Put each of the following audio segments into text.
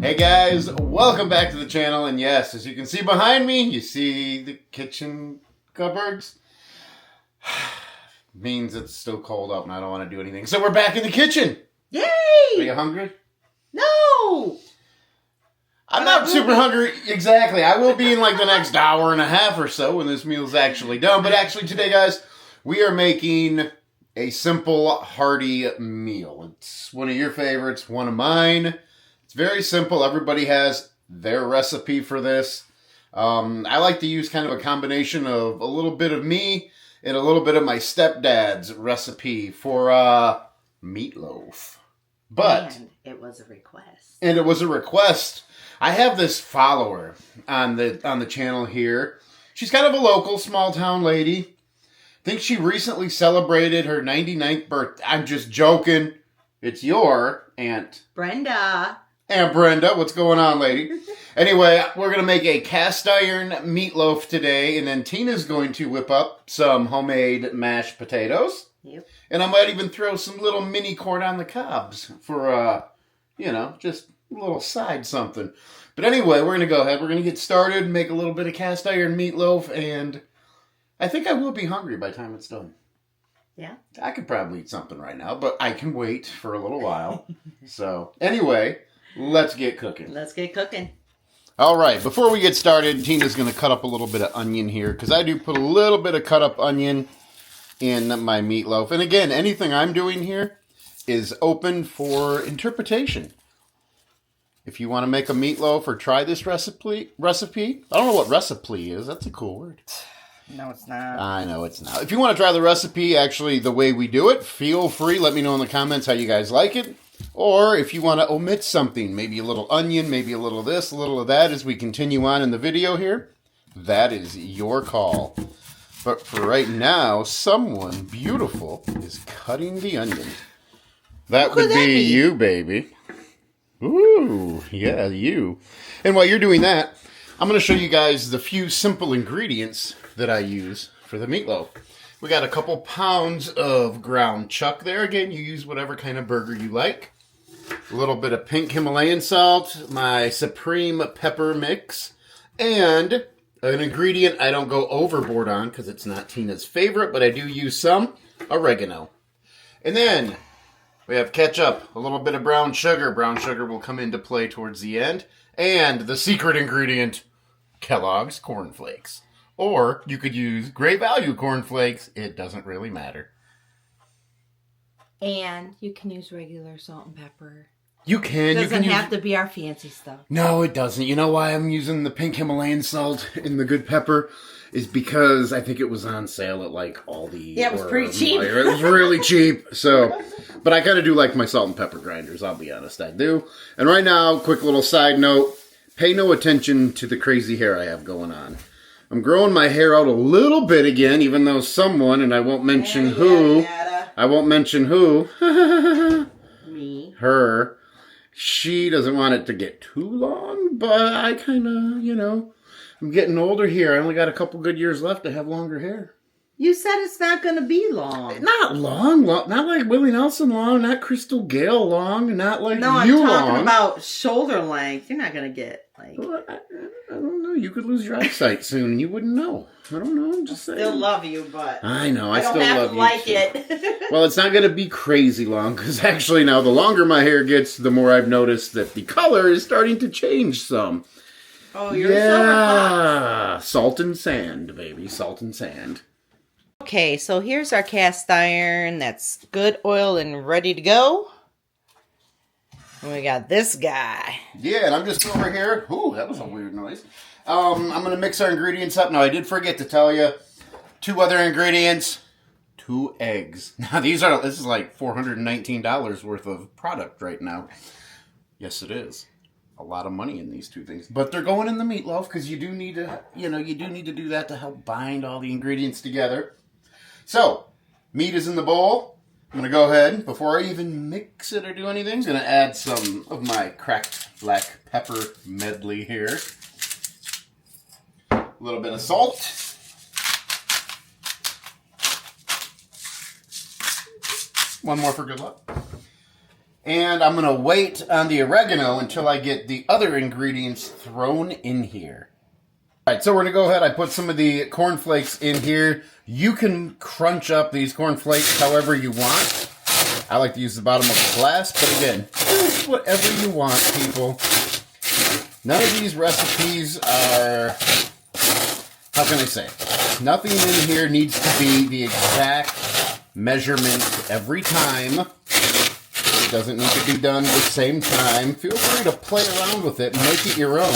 Hey guys, welcome back to the channel, and yes, as you can see behind me, you see the kitchen cupboards. Means it's still cold out and I don't want to do anything. So we're back in the kitchen. Yay! Are you hungry? No! I'm not super hungry. Exactly. I will be in like the next hour and a half or so when this meal's actually done. But actually today, guys, we are making a simple, hearty meal. It's one of your favorites, one of mine. It's very simple. Everybody has their recipe for this. I like to use kind of a combination of a little bit of me and a little bit of my stepdad's recipe for meatloaf. But And it was a request. And it was a request. I have this follower on the channel here. She's kind of a local small town lady. I think she recently celebrated her 99th birthday. I'm just joking. It's your Aunt Brenda. Aunt Brenda. What's going on, lady? Anyway, we're going to make a cast iron meatloaf today, and then Tina's going to whip up some homemade mashed potatoes. Yep. And I might even throw some little mini corn on the cobs for, just a little side something. But anyway, we're going to go ahead. We're going to get started, make a little bit of cast iron meatloaf, and I think I will be hungry by the time it's done. Yeah. I could probably eat something right now, but I can wait for a little while. So, anyway, let's get cooking. Let's get cooking. All right, before we get started, Tina's going to cut up a little bit of onion here, because I do put a little bit of cut up onion in my meatloaf. And again, anything I'm doing here is open for interpretation. If you want to make a meatloaf or try this recipe, I don't know what recipe is. That's a cool word. No, it's not. I know it's not. If you want to try the recipe, actually, the way we do it, feel free. Let me know in the comments how you guys like it. Or if you want to omit something, maybe a little onion, maybe a little of this, a little of that as we continue on in the video here, that is your call. But for right now, someone beautiful is cutting the onion. That would be you, baby. Ooh, yeah, you. And while you're doing that, I'm going to show you guys the few simple ingredients that I use for the meatloaf. We got a couple pounds of ground chuck there. Again, you use whatever kind of burger you like. A little bit of pink Himalayan salt, my supreme pepper mix, and an ingredient I don't go overboard on because it's not Tina's favorite, but I do use some oregano. And then we have ketchup, a little bit of brown sugar. Brown sugar will come into play towards the end. And the secret ingredient, Kellogg's Corn Flakes. Or you could use Great Value Corn Flakes. It doesn't really matter. And you can use regular salt and pepper. You can. It doesn't use... have to be our fancy stuff. No, it doesn't. You know why I'm using the pink Himalayan salt and the good pepper? Is because I think it was on sale at like Aldi. Yeah, it was pretty cheap. It was really cheap. So, but I kind of do like my salt and pepper grinders. I'll be honest, I do. And right now, quick little side note: pay no attention to the crazy hair I have going on. I'm growing my hair out a little bit again, even though someone, and I won't mention who. I won't mention who. Me. Her. She doesn't want it to get too long, but I kind of, I'm getting older here. I only got a couple good years left to have longer hair. You said it's not going to be long. Not long, not like Willie Nelson long, not Crystal Gale long, not like no, you long. I'm talking about shoulder length. You're not going to get like... Well, I don't know. You could lose your eyesight soon and you wouldn't know. I don't know. I'm just saying. Still love you, but... I know. I don't still have love to you. like too. it. Well, it's not going to be crazy long because actually now the longer my hair gets, the more I've noticed that the color is starting to change some. Oh, you're a silver fox. Salt and sand, baby. Salt and sand. Okay, so here's our cast iron that's good oil and ready to go. And we got this guy. Yeah, and I'm just over here. Ooh, that was a weird noise. I'm going to mix our ingredients up. Now, I did forget to tell you, 2 other ingredients, 2 eggs. Now, this is like $419 worth of product right now. Yes, it is. A lot of money in these 2 things. But they're going in the meatloaf because you do need to, do that to help bind all the ingredients together. So, meat is in the bowl. I'm going to go ahead, before I even mix it or do anything, I'm going to add some of my cracked black pepper medley here. A little bit of salt. One more for good luck. And I'm going to wait on the oregano until I get the other ingredients thrown in here. All right, so we're going to go ahead. I put some of the cornflakes in here. You can crunch up these cornflakes however you want. I like to use the bottom of a glass, but again, do whatever you want, people. None of these recipes are, how can I say, nothing in here needs to be the exact measurement every time. It doesn't need to be done at the same time. Feel free to play around with it and make it your own.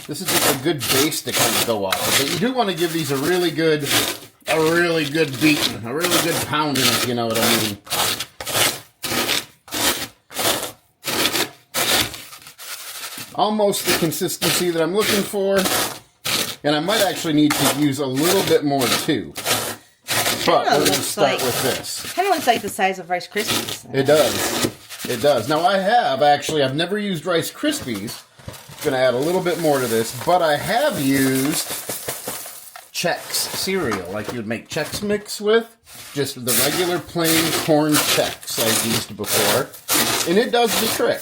This is just a good base to kind of go off of. But you do want to give these a really good beating, a really good pounding, if you know what I mean. Almost the consistency that I'm looking for. And I might actually need to use a little bit more too. But we're going to start with this. Kind of looks like the size of Rice Krispies. It does. It does. Now I've never used Rice Krispies. I'm going to add a little bit more to this. But I have used Chex cereal, like you would make Chex Mix with. Just the regular plain corn Chex I've used before. And it does the trick.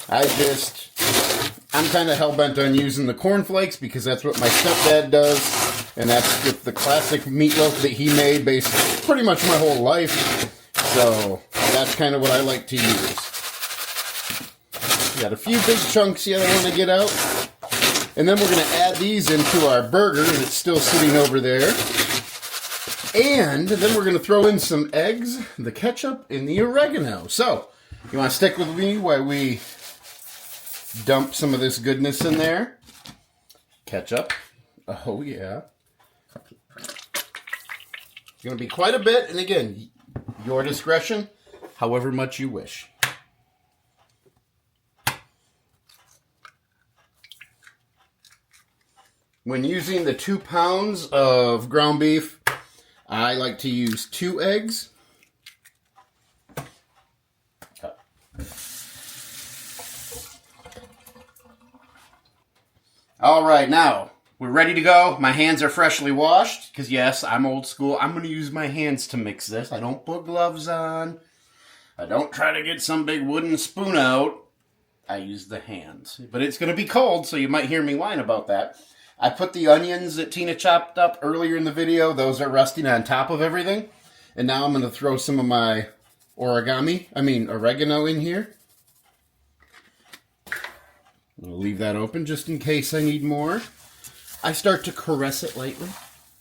I'm kind of hell-bent on using the cornflakes because that's what my stepdad does. And that's with the classic meatloaf that he made basically pretty much my whole life. So that's kind of what I like to use. Got a few big chunks yet I want to get out. And then we're going to add these into our burger that's still sitting over there. And then we're going to throw in some eggs, the ketchup, and the oregano. So, you want to stick with me while we dump some of this goodness in there? Ketchup. Oh, yeah. It's going to be quite a bit. And again, your discretion, however much you wish. When using the 2 pounds of ground beef, I like to use 2 eggs. All right, now we're ready to go. My hands are freshly washed because, yes, I'm old school. I'm going to use my hands to mix this. I don't put gloves on. I don't try to get some big wooden spoon out. I use the hands. But it's going to be cold, so you might hear me whine about that. I put the onions that Tina chopped up earlier in the video. Those are resting on top of everything. And now I'm going to throw some of my oregano in here. I'll leave that open just in case I need more. I start to caress it lightly.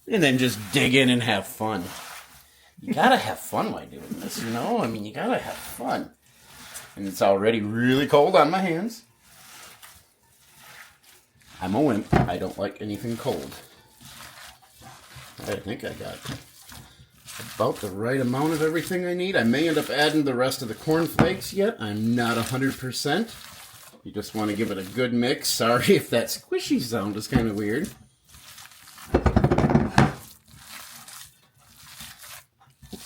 And then just dig in and have fun. You gotta have fun while doing this, you know? I mean, you gotta have fun. And it's already really cold on my hands. I'm a wimp. I don't like anything cold. I think I got about the right amount of everything I need. I may end up adding the rest of the cornflakes yet. I'm not 100%. You just want to give it a good mix. Sorry if that squishy sound is kind of weird.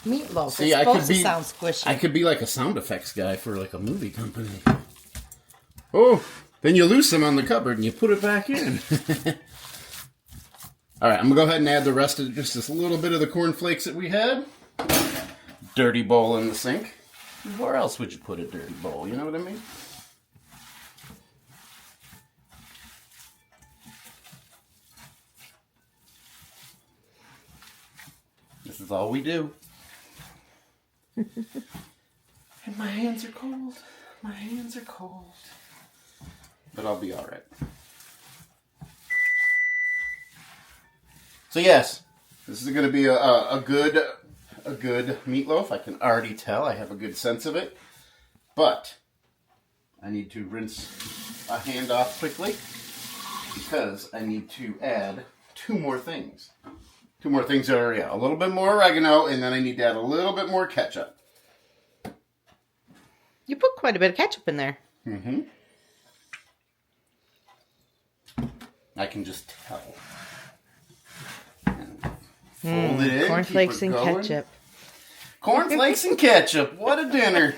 Meatloaf. See, it's supposed to sound squishy. I could be like a sound effects guy for like a movie company. Oh, then you lose them on the cupboard and you put it back in. All right, I'm going to go ahead and add the rest of just this little bit of the cornflakes that we had. Dirty bowl in the sink. Where else would you put a dirty bowl? You know what I mean? This is all we do. And my hands are cold. My hands are cold. But I'll be all right. So yes, this is going to be a good meatloaf. I can already tell. I have a good sense of it. But I need to rinse a hand off quickly because I need to add 2 more things. 2 more things are, a little bit more oregano, and then I need to add a little bit more ketchup. You put quite a bit of ketchup in there. Mm-hmm. I can just tell. Fold it in. Cornflakes and ketchup. Cornflakes and ketchup. What a dinner.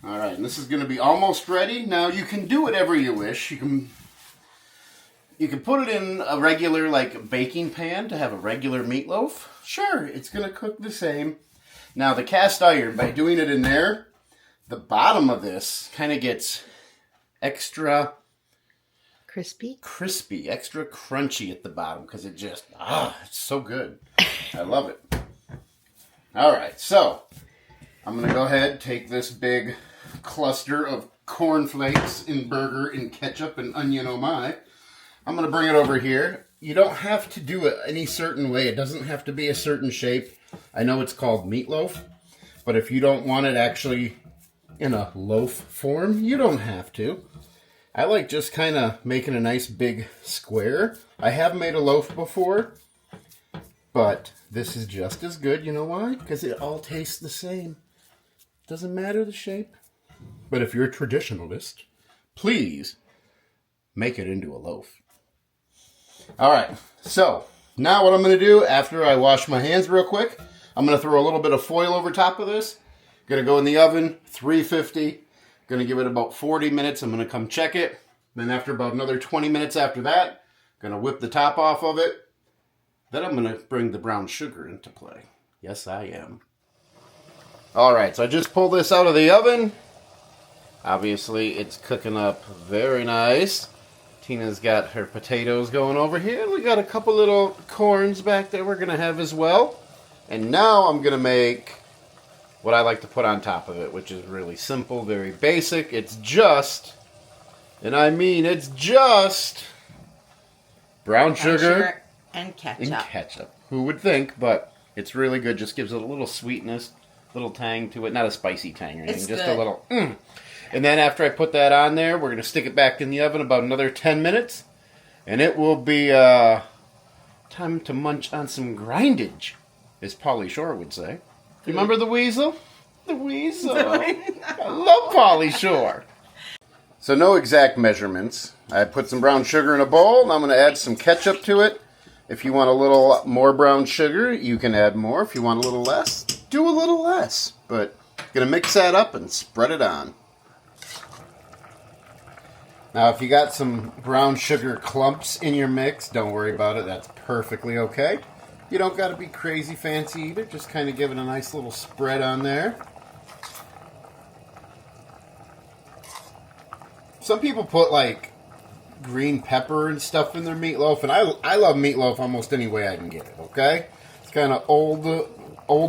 All right, and this is going to be almost ready. Now, you can do whatever you wish. You can You can put it in a regular, like, baking pan to have a regular meatloaf. Sure, it's going to cook the same. Now, the cast iron, by doing it in there, the bottom of this kind of gets extra crispy, extra crunchy at the bottom because it just, it's so good. I love it. All right, so I'm going to go ahead, take this big cluster of cornflakes and burger and ketchup and onion oh my. I'm going to bring it over here. You don't have to do it any certain way. It doesn't have to be a certain shape. I know it's called meatloaf, but if you don't want it actually in a loaf form, you don't have to. I like just kind of making a nice big square. I have made a loaf before, but this is just as good. You know why? Because it all tastes the same. Doesn't matter the shape. But if you're a traditionalist, please make it into a loaf. All right, so now what I'm going to do after I wash my hands real quick, I'm going to throw a little bit of foil over top of this. Going to go in the oven, 350. Going to give it about 40 minutes. I'm going to come check it. Then after about another 20 minutes after that, going to whip the top off of it. Then I'm going to bring the brown sugar into play. Yes, I am. All right, so I just pulled this out of the oven. Obviously, it's cooking up very nice. Tina's got her potatoes going over here. We got a couple little corns back there we're going to have as well. And now I'm going to make what I like to put on top of it, which is really simple, very basic. It's just, and I mean it's just, brown sugar and ketchup. Who would think, but it's really good. Just gives it a little sweetness, little tang to it. Not a spicy tang or anything, just good. A little And then after I put that on there, we're going to stick it back in the oven about another 10 minutes. And it will be time to munch on some grindage, as Pauly Shore would say. You remember the weasel? The weasel. I love Pauly Shore. So no exact measurements. I put some brown sugar in a bowl, and I'm going to add some ketchup to it. If you want a little more brown sugar, you can add more. If you want a little less, do a little less. But I'm going to mix that up and spread it on. Now, if you got some brown sugar clumps in your mix, don't worry about it. That's perfectly okay. You don't got to be crazy fancy either. Just kind of give it a nice little spread on there. Some people put, like, green pepper and stuff in their meatloaf, and I love meatloaf almost any way I can get it, okay? It's kind of old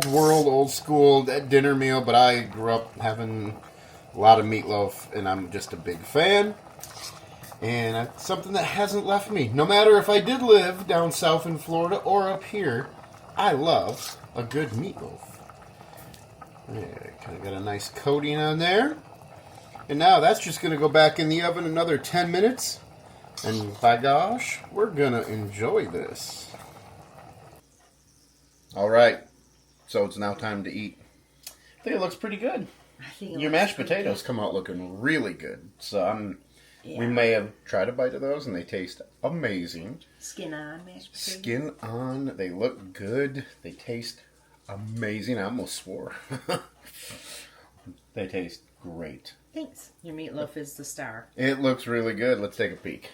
world, old school dinner meal, but I grew up having a lot of meatloaf, and I'm just a big fan. And it's something that hasn't left me. No matter if I did live down south in Florida or up here, I love a good meatloaf. Yeah, kind of got a nice coating on there. And now that's just going to go back in the oven another 10 minutes. And by gosh, we're going to enjoy this. All right. So it's now time to eat. I think it looks pretty good. Your mashed potatoes come out looking really good. So we may have tried a bite of those, and they taste amazing. Skin on mashed potatoes. Skin on. They look good. They taste amazing. I almost swore. They taste great. Thanks. Your meatloaf is the star. It looks really good. Let's take a peek.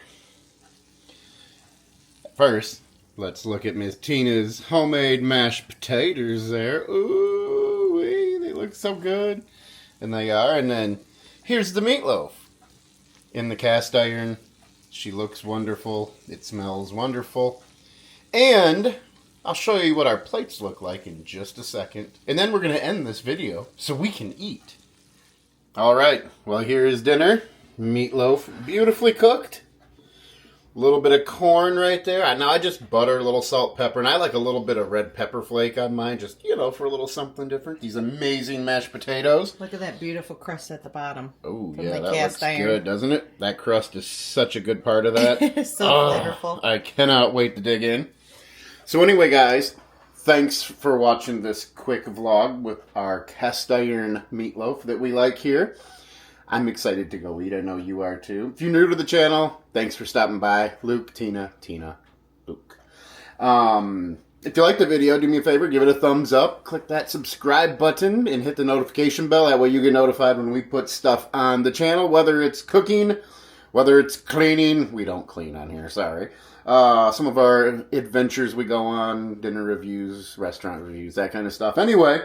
First, let's look at Miss Tina's homemade mashed potatoes there. Ooh, they look so good. And they are. And then here's the meatloaf. In the cast iron. She looks wonderful. It smells wonderful. And I'll show you what our plates look like in just a second. And then we're going to end this video so we can eat. All right. Well, here is dinner. Meatloaf, beautifully cooked. A little bit of corn right there. Now I just butter, a little salt, pepper, and I like a little bit of red pepper flake on mine, just, for a little something different. These amazing mashed potatoes. Look at that beautiful crust at the bottom. Oh, yeah, that looks good, doesn't it? That crust is such a good part of that. It's so flavorful. I cannot wait to dig in. So anyway, guys, thanks for watching this quick vlog with our cast iron meatloaf that we like here. I'm excited to go eat. I know you are too. If you're new to the channel, thanks for stopping by. Luke, Tina, Luke. If you like the video, do me a favor, give it a thumbs up. Click that subscribe button and hit the notification bell. That way you get notified when we put stuff on the channel, whether it's cooking, Whether it's cleaning, we don't clean on here, sorry. Some of our adventures we go on, dinner reviews, restaurant reviews, that kind of stuff. Anyway,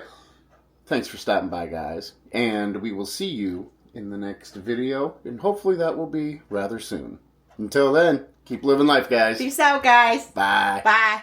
thanks for stopping by, guys. And we will see you in the next video. And hopefully that will be rather soon. Until then, keep living life, guys. Peace out, guys. Bye. Bye.